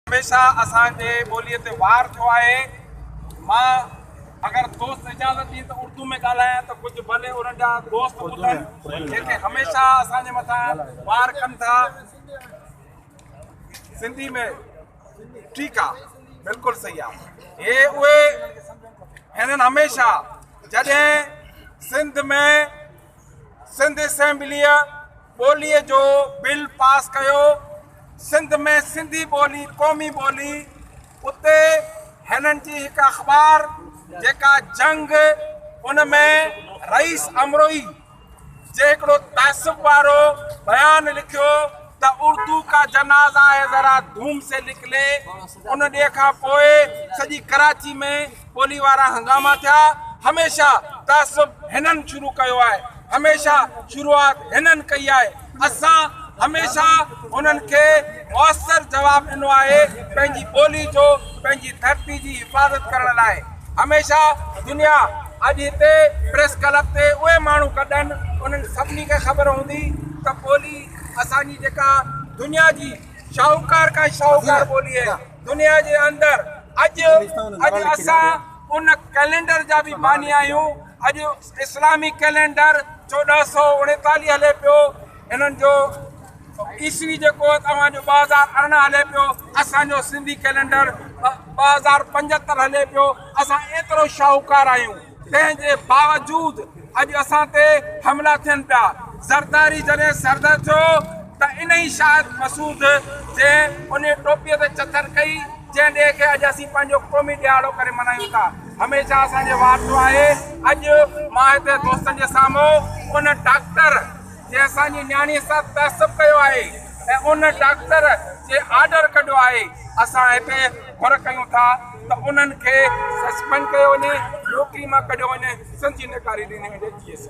हमेशा असांजे ॿोलीअ ते वार थियो आहे। मां अगरि दोस्त इजाज़त ॾी त उर्दू में ॻाल्हायां त कुझु भले उन्हनि जा दोस्त ॿुधनि जेके हमेशा असांजे मथां वार कनि था। सिंधी में ठीकु आहे, बिल्कुलु सही आहे। हे उहे हिननि हमेशा जॾहिं सिंध में सिंध असेंबलीअ ॿोलीअ जो बिल पास कयो, सिंध में सिंधी ॿोली क़ौमी ॿोली, उते हिननि जी हिकु अख़बार जेका जंग उन में रईस अमरोई जे हिकिड़ो तासुब वारो बयानु लिखियो त उर्दू का जनाज़ा है ज़रा धूम से निकले। उन ॾींहं खां पोइ सॼी कराची में ॿोली वारा हंगामा थिया। हमेशा तासुब हिननि शुरू कयो आहे, हमेशा शुरूआत हिननि कई आहे। असां हमेशा उन्हनि खे मुअसर जवाबु ॾिनो आहे पंहिंजी ॿोली जो, पंहिंजी धरती जी हिफ़ाज़त करण लाइ। हमेशा दुनिया अॼु हिते प्रेस क्लब ते उहे माण्हू कढनि, उन्हनि सभिनी खे ख़बर हूंदी त ॿोली असांजी जेका दुनिया जी शाहूकार खां शाहूकार ॿोली आहे दुनिया जे अंदरि। अॼु असां उन कैलेंडर जा बि बानी आहियूं। अॼु इस्लामी कैलेंडर 1449 हले पियो, हिननि जो ईस्वी जेको तव्हांजो 2018 हले पियो, असांजो सिंधी कैलेंडर 2075 हले पियो। असां एतिरो शाहूकार आहियूं, तंहिंजे बावजूदि अॼु असां ते हमला थियनि पिया। ज़रदारी जॾहिं सरदर थियो त इन ई शाहिद मसूद जे उन टोपीअ ते चथर कई, जंहिं ॾे खे अॼु असीं पंहिंजो क़ौमी ॾियारो करे मल्हायूं था। हमेशा असांजे वार थियो आहे। अॼु मां हिते दोस्तनि जे साम्हूं उन डॉक्टर जे असांजी न्याणी सां तासुब कयो आहे ऐं उन डॉक्टर जे ऑर्डर कढियो आहे, असां हिते घुर कयूं था त उन्हनि खे सस्पेंड कयो वञे, नौकरी मां कढियो वञे, संजी नकारी ॾिनी वञे।